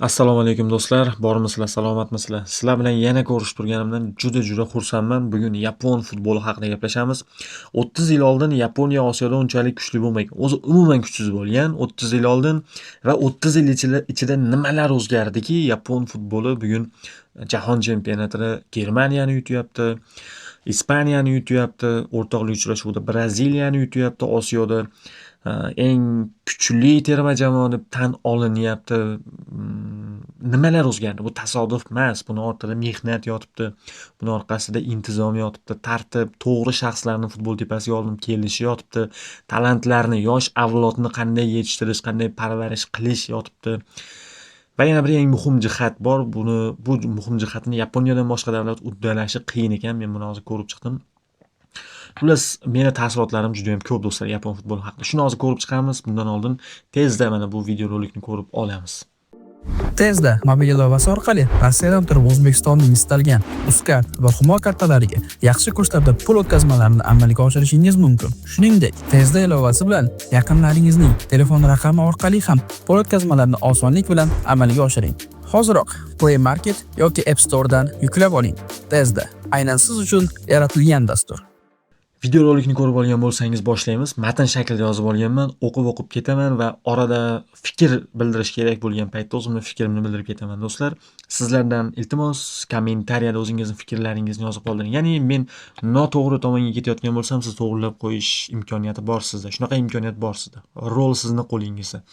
Assalomu alaykum do'stlar, bormisizlar, salomatmisizlar? Sizlar bilan yana ko'rishib turganimdan juda xursandman. Bugun Yapon futboli haqida gaplashamiz. 30 yil oldin Yaponiya Osiyoda unchalik kuchli bo'lmagan. O'zi umuman kuchsiz bo'lgan 30 yil oldin va 30 yil ichida nimalar o'zgardiki, Yapon futboli bugun jahon chempionatida Germaniyani yutyapti, Ispaniyani yutyapti, o'rtoqlik uchrashuvida Braziliyani yutyapti, Osiyoda eng kuchli terma jamoa deb tan olinyapti. Nimalar o'zgardi? Bu tasodif emas. Buni ortida mehnat yotibdi. Buni orqasida intizom yotibdi. Tartib, to'g'ri shaxslarni futbol tepasiga olib kelishi yotibdi. Talantlarni, yosh avlodni qanday yetishtirish, qanday parvarish qilish yotibdi. Va yana bir eng muhim jihat bor. Bu muhim jihatni Yaponiyadan boshqa davlat uddalashi qiyin ekan. Men buni hozir ko'rib chiqdim. Xullas, meni taassurotlarim juda ham ko'p do'stlar Yapon futboli haqida. Shuni hozir ko'rib chiqamiz. Bundan oldin tezda mana bu videorolikni ko'rib olamiz. Tezda mobil ilovasi orqali Rossiyadan turib O'zbekistonning istalgan Uzcard va Humo kartalariga yaxshi kurslarda pul o'tkazmalarini amalga oshirishingiz mumkin. Shuningdek, Tezda ilovasi bilan yaqinlaringizning telefon raqami orqali ham pul o'tkazmalarini osonlik bilan amalga oshiring. Hoziroq Play Market yoki App Store'dan yuklab oling. Tezda aynan siz uchun yaratilgan dastur. Videorolikni ko'rib olgan bo'lsangiz boshlaymiz. Matn shaklida yozib olganman, o'qib ketaman va orada fikr bildirish kerak bo'lgan paytda o'zimning fikrimni bildirib ketaman do'stlar. Sizlardan iltimos kommentariyada o'zingizning fikrlaringizni yozib qoldiring. Ya'ni men noto'g'ri tomonga ketayotgan bo'lsam, siz to'g'rilab qo'yish imkoniyati bor sizda. Shunaqa imkoniyat bor sizda. Rol sizni qo'lingizda.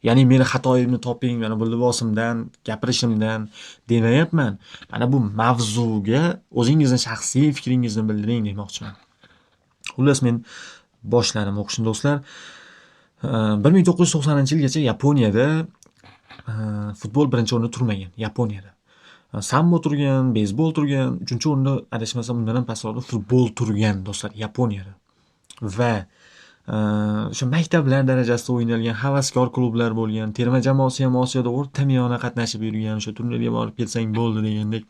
Ya'ni meni xatoyimni toping, mana bu libosimdan, gapirishimdan demayapman. Mana bu mavzuga o'zingizning shaxsiy fikringizni bildiring demoqchiman. Xullas, men boshladim o'qishni do'stlar. 1990-yilgacha Yaponiyada futbol birinchi o'rinda turmagan. Yaponiyada sambo turgan, beysbol turgan, 3-o'rinda adashmasam undan ham pastroqda futbol turgan do'stlar Yaponiyada. Va o'sha maktablar darajasida o'ynalgan havaskor klublar bo'lgan, terma jamoasi ham Osiyoda o'rtamiyona qatnashib yurgan, o'sha turnirga borib kelsang bo'ldi degandek.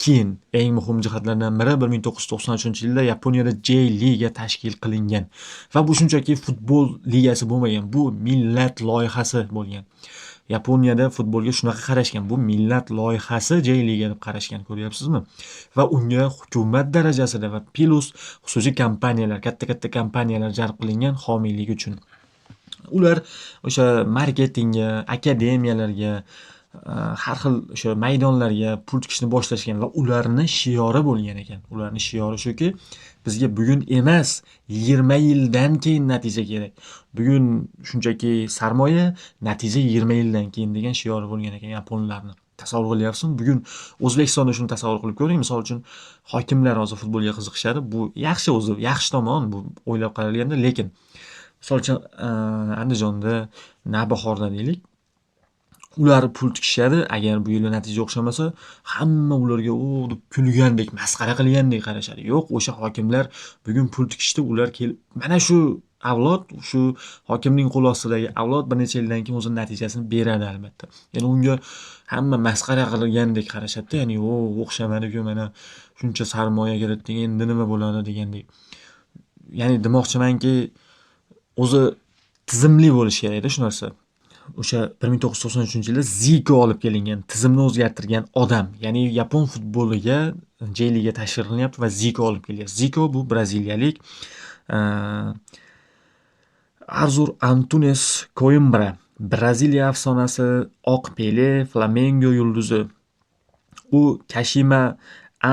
Keyin eng muhim jihatlardan biri 1993-yilda Yaponiyada J Liga tashkil qilingan. Va bu shunchaki futbol ligasi bo'lmagan, bu millat loyihasi bo'lgan. Yaponiyada futbolga shunaqa qarashgan, bu millat loyihasi J Liga deb qarashgan, ko'ryapsizmi? Va unga hukumat darajasida va plus xususiy kompaniyalar, katta kompaniyalar jalb qilingan homiylik uchun. Ular o'sha marketingga, akademiyalarga, har xil o'sha maydonlarga pul tikishni boshlashgan va ularni shiori bo'lgan ekan. Ularning shiori shuki, bizga bugun emas, 20 yildan keyin natija kerak. Bugun shunchaki sarmoya, natija 20 yildan keyin degan shiori bo'lgan ekan yaponlarning. Tasavvur qilyapsizmi? Bugun O'zbekistonda shuni tasavvur qilib ko'ring. Misol uchun, hokimlar hozir futbolga qiziqishadi. Bu yaxshi o'zi, yaxshi tomon bu o'ylab qaralganda, lekin misol uchun Andijonda, Navbahorda deylik, ular pul tikishadi. Agar bu yil natija o'xshamasa, hamma ularga o deb kulgandek, masxara qilgandek qarashadi. Yo'q, o'sha hokimlar bugun pul tikishdi, ular kelib mana shu avlod, shu hokimning qo'l ostidagi avlod bir necha yildan keyin o'zining natijasini beradi albatta. Ya'ni unga hamma masxara qilgandek qarashadi. Ya'ni o'xshamadi-ku, mana shuncha sarmoya kiritdik, endi nima bo'ladi degandek. Ya'ni demoqchimanki, o'zi tizimli bo'lish kerak-da shu narsa. O'sha 1993-yilda Zico olib kelingan, tizimni o'zgartirgan odam. Ya'ni Yapon futboliga J Liga tashkil qilinyapti va Zico olib kelyapti. Zico bu braziliyalik Artur Antunes Coimbra, Braziliya afsonasi, oq Pele, Flamengo yulduzi. U Kashima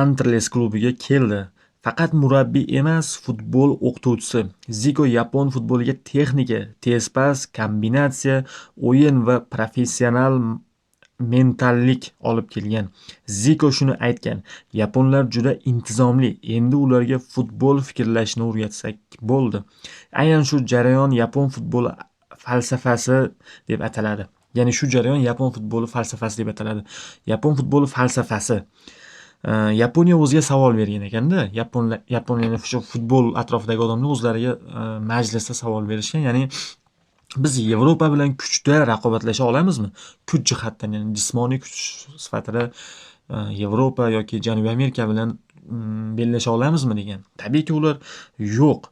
Antlers klubiga keldi. Faqat murabbiy emas, futbol o'qituvchisi. Zico Yapon futboliga texnika, tez pas, kombinatsiya, o'yin va professional mentallik olib kelgan. Zico shuni aytgan: Yaponlar juda intizomli, endi ularga futbol fikrlashni o'rgatsak bo'ldi. Aynan shu jarayon Yapon futboli falsafasi deb ataladi. Ya'ni shu jarayon Yapon futboli falsafasi deb ataladi. Yapon futboli falsafasi. Yaponiya o'ziga savol bergan ekanda, Yaponiya shu futbol atrofidagi odamlar o'zlariga majlisda savol berishgan. Ya'ni biz Yevropa bilan kuchda raqobatlasha olamizmi? Kuch jihatdan, ya'ni jismoniy kuch sifatida Yevropa yoki Janubiy Amerika bilan bellasha olamizmi degan. Tabiiyki ular yo'q.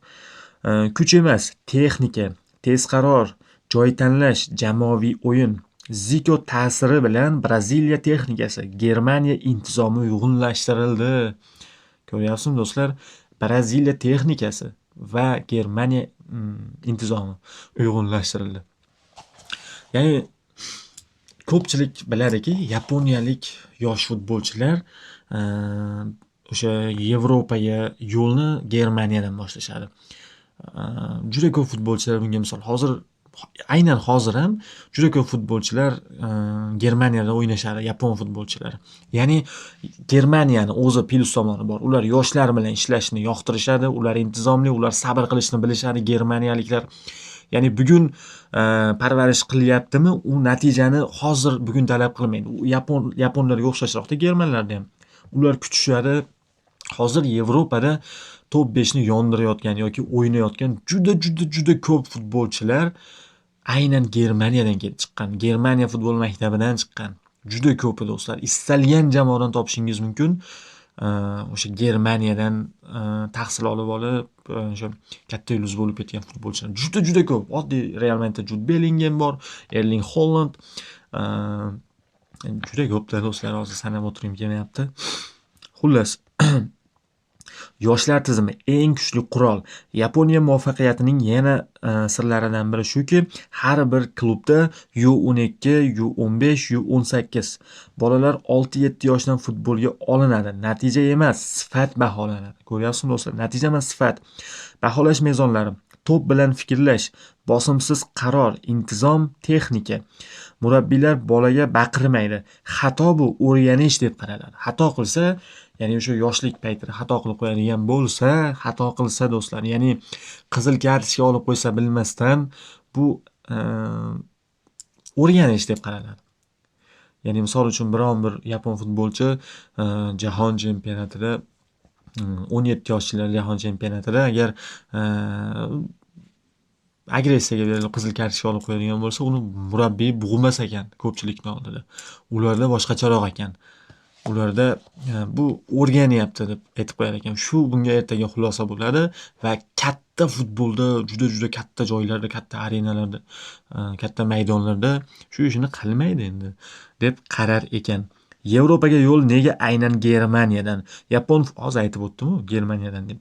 Kuch emas, texnika, tez qaror, joy tanlash, jamoaviy o'yin, Ziko ta'siri bilan Braziliya texnikasi, Germaniya intizomi uyg'unlashtirildi. Ko'ryapsizmi do'stlar? Braziliya texnikasi va Germaniya intizomi uyg'unlashtirildi. Ya'ni ko'pchilik biladiki, yaponiyalik yosh futbolchilar o'sha Yevropaga yo'lni Germaniyadan boshlashadi. Juda ko'p futbolchilar bunga misol aynan hozir ham juda ko'p futbolchilar Germaniyada o'ynashadi, yapon futbolchilari. Ya'ni Germaniyani o'zi plus tomoni bor. Ular yoshlar bilan ishlashni yoqtirishadi, ular intizomli, ular sabr qilishni bilishadi Germaniyaliklar. Ya'ni bugun parvarish qilyaptimi, u natijani hozir bugun talab qilmaydi. U yaponlarga o'xshashroqda germanlarda ham. Ular kutishadi. Hozir Yevropada top 5 ni yondirayotgan yoki o'ynayotgan juda ko'p futbolchilar aynan Germaniyadan kelib chiqqan. Germaniya futbol maktabidan chiqqan. Juda ko'pi do'stlar. Istalgan jamoadan topishingiz mumkin. O'sha Germaniyadan tahsil olib o'sha katta yulduz bo'lib ketgan futbolchilar juda ko'p. Oddiy Real Madridda Jude Bellingham bor, Erling Haaland, juda ko'plar do'stlar, hozir sanab o'tirgim kelmayapti. Xullas, yoshlar tizimi eng kuchli qurol. Yaponiya muvaffaqiyatining yana sirlaridan biri shuki, har bir klubda U12, U15, U18 bolalar 6-7 yoshdan futbolga olinadi. Natija emas, sifat baholanadi. Ko'ryapsizmi do'stlar? Natija emas, sifat. Baholash mezonlari: to'p bilan fikrlash, bosimsiz qaror, intizom, texnika. Murabbiylar bolaga baqirmaydi. Xato bu o'rganish deb qaraladi. Xato qilsa, ya'ni o'sha yoshlik paytida xato qilib qo'yadigan bo'lsa, xato qilsa do'stlar, ya'ni qizil kartochka olib qo'ysa bilmasdan, bu o'rganish deb qaraladi. Ya'ni misol uchun biron bir yapon futbolchi jahon chempionatida 17 yoshchilar jahon chempionatida agar agressiyaga berilib qizil kartochka olib qo'yadigan bo'lsa, uni murabbiy bug'mas ekan ko'pchilikning oldida. Ularda boshqacharoq ekan. Ularda bu o'rganyapti deb aytib qo'yar ekan. Shu bunga ertaga xulosa bo'ladi va katta futbolda, juda katta joylarda, katta arenalarda, katta maydonlarda shu ishini qilmaydi endi deb qarar ekan. Yevropaga yo'l nega aynan Germaniyadan? Hozir aytib o'tdim-ku, Germaniyadan deb.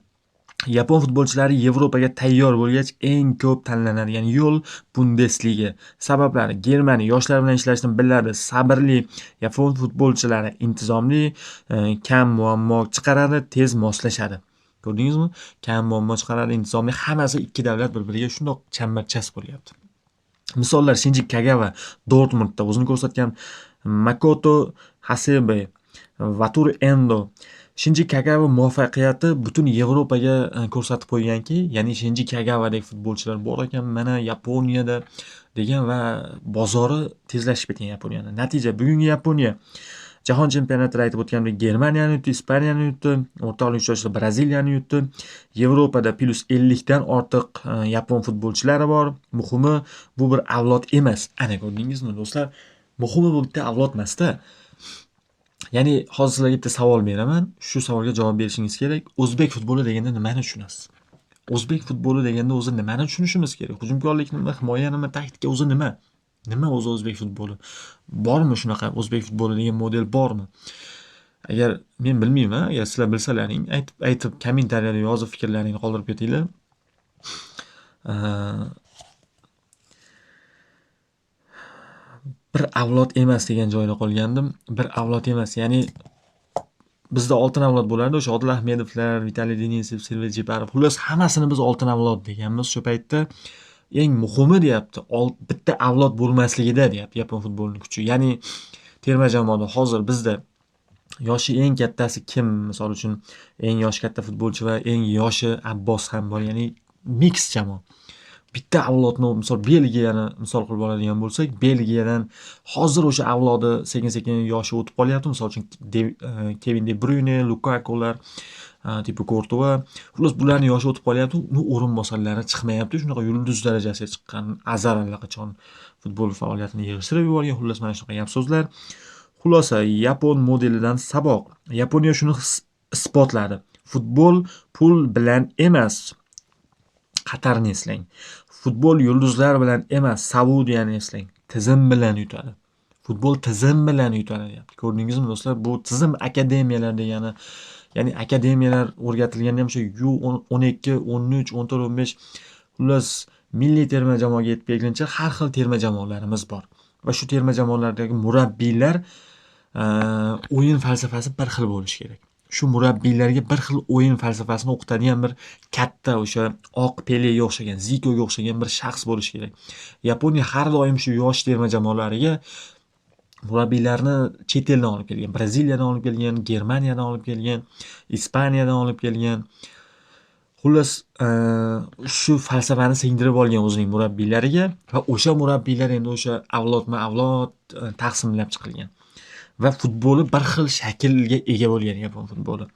Yapon futbolchilari Yevropaga tayyor bo'lgach eng ko'p tanlanadigan yo'l Bundesliga. Sabablari: Germaniya yoshlar bilan ishlashni biladi, sabrli. Yapon futbolchilari intizomli, kam muammo chiqaradi, tez moslashadi. Ko'rdingizmi? Kam muammo chiqaradi, intizomli. Hammasi ikki davlat bir-biriga shundoq chambarchas bo'lyapti. Misollar: Shinji Kagawa Dortmundda o'zini ko'rsatgan, Makoto Hasebe, Wataru Endo. Shinji Kagawa muvaffaqiyati butun Yevropaga ko'rsatib qo'yganki, ya'ni Shinji Kagawa'dek futbolchilar bor ekan mana Yaponiyada degan va bozori tezlashib ketgan Yaponiyada. Natija: bugungi Yaponiya jahon chempionatida aytib o'tgandek Germaniyani yutdi, Ispaniyani yutdi, o'rtoqlik uchrashuvda Braziliyani yutdi. Yevropada plus 50 dan ortiq yapon futbolchilari bor. Muhimi, bu bir avlod emas. Ana ko'rdingizmi do'stlar? Muhimi bu bitta avlod emas-da. Ya'ni hozir sizlarga bitta savol beraman. Shu savolga javob berishingiz kerak. O'zbek futboli deganda nimani tushunasiz? O'zbek futboli deganda o'zi nimani tushunishimiz kerak? Hujumkorlik nima, himoya nima, taktika o'zi nima? Nima o'zi o'zbek futboli? Bormi shunaqa o'zbek futboli degan model bormi? Agar men bilmayman, agar sizlar bilsalaring, aytib kommentariyada yozib fikrlaringni qoldirib ketinglar. Bir avlod emas degan joyda qolgandim. Bir avlod emas, ya'ni bizda oltin avlod bo'lardi, o'sha Odil Ahmedovlar, Vitaliy Denisov, Server Jeparov, xullas hammasini biz oltin avlod deganmiz shu paytda. Eng muhimi deyapti, bitta avlod bo'lmasligida deyapti yapon futbolining kuchi. Ya'ni terma jamoada hozir bizda yoshi eng kattasi kim? Misol uchun eng yoshi katta futbolchi va eng yoshi Abbos ham bor, ya'ni mix jamoa. Bitta avlodni misol Belgiyani misol qilib oladigan bo'lsak, Belgiyadan hozir o'sha avlodi sekin-sekin yoshi o'tib qolyapti. Misol uchun Kevin De Bruyne, Lukakular, tipi Courtois, xullas bularning yoshi o'tib qolyapti. Uni o'rinbosarlari chiqmayapti. Shunaqa yulduz darajasiga chiqqan Azar allaqachon futbol faoliyatini yig'ishtirib yuborgan. Xullas mana shunaqa gap so'zlar. Xulosa: yapon modelidan saboq. Yaponiya shuni isbotladi. Futbol pul bilan emas. Qatarni eslang. Futbol yulduzlar bilan emas, Saudiyani eslang. tizim bilan yutadi. Futbol tizim bilan yutadi deyapti. Ko'rdingizmi do'stlar? Bu tizim akademiyalar degani, ya'ni akademiyalar o'rgatilganda ham shu U12, 13, 14, 15 xullas milliy terma jamoaga yetib kelguncha har xil terma jamoalarimiz bor. Va shu terma jamoalardagi murabbiylar o'yin falsafasi bir xil bo'lishi kerak. Shu murabbiylarga bir xil o'yin falsafasini o'qitadigan bir katta o'sha oq Pelega o'xshagan, Zikoga o'xshagan bir shaxs bo'lishi kerak. Yaponiya har doim shu yosh terma jamoalariga murabbiylarni chet eldan olib kelgan. Braziliyadan olib kelgan, Germaniyadan olib kelgan, Ispaniyadan olib kelgan. Xullas, shu falsafani singdirib olgan o'zining murabbiylariga va o'sha murabbiylar endi o'sha avlodma-avlod taqsimlab chiqilgan. Va futboli bir xil shaklga ega bo'lgan yapon futboli.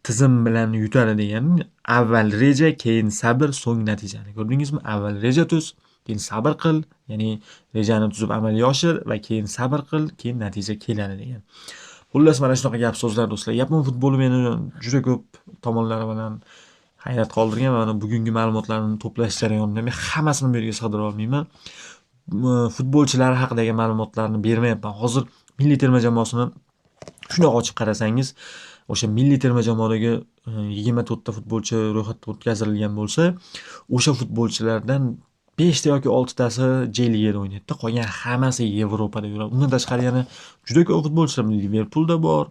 Tizim bilan yutadi degan avval reja, keyin sabr, so'ng natijani. Ko'rdingizmi? Avval reja tuz, keyin sabr qil, ya'ni rejani tuzib amalga oshir va keyin sabr qil, keyin natija keladi degan. Xullas, mana shunaqa gap so'zlar do'stlar. Yapon futboli meni juda ko'p tomonlari bilan hayrat qoldirgan va mana bugungi ma'lumotlarni to'plash jarayonida men hammasini bu yerga sig'dira olmayman. Futbolchilari haqidagi ma'lumotlarni bermayapman. Hozir milliy terma jamoasini shundoq ochib qarasangiz, o'sha milliy terma jamoadagi 24 ta futbolchi ro'yxatga o'tkazilgan bo'lsa, o'sha futbolchilardan 5 ta yoki 6 tasi J ligada o'ynaydi. Qolgan hammasi Yevropada yuradi. Undan tashqari yana juda ko'p futbolchilar Liverpoolda bor.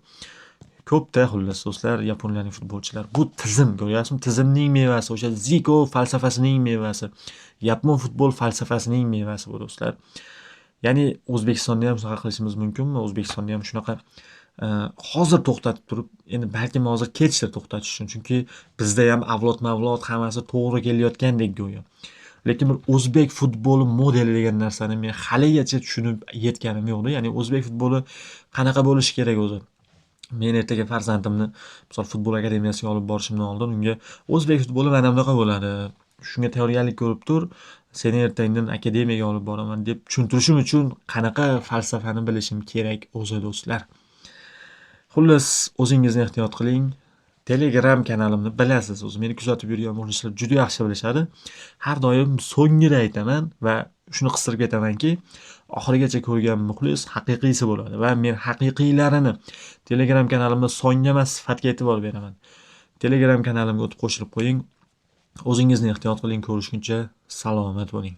Ko'pda xullas do'stlar, yaponlarning futbolchilari. Bu tizim, ko'ryapsizmi? Tizimning mevasi, o'sha Ziko falsafasining mevasi. Yapon futbol falsafasining mevasi bu do'stlar. Ya'ni O'zbekistonda ham shunaqa qilishimiz mumkinmi? O'zbekistonda ham shunaqa hozir to'xtatib turib, endi balkim hozir kechdir to'xtatish uchun, chunki bizda ham avlodma-avlod hammasi to'g'ri kelayotgandek go'yo. Lekin bir o'zbek futboli modeli degan narsani men haligacha tushunib yetganim yo'qda. Ya'ni o'zbek futboli qanaqa bo'lishi kerak o'zi? Men ertaga farzandimni misol futbol akademiyasiga olib borishimdan oldin unga o'zbek futboli mana bunaqa bo'ladi. Shunga tayyorgarlik ko'rib tur, seni ertaga akademiyaga olib boraman deb tushuntirishim uchun qanaqa falsafani bilishim kerak o'zi do'stlar. Xullas, o'zingizni ehtiyot qiling. Telegram kanalimni bilasiz, o'zi meni kuzatib yurgan muxlislar juda yaxshi bilishadi. Har doim so'nggida aytaman va shuni qistirib aytamanki, oxirigacha ko'rgan muxlis haqiqiysi bo'ladi va men haqiqiylarini Telegram kanalimda songa emas, sifatga e'tibor beraman. Telegram kanalimga o'tib qo'shilib qo'ying. O'zingizni ehtiyot qiling, ko'rishguncha salomat bo'ling.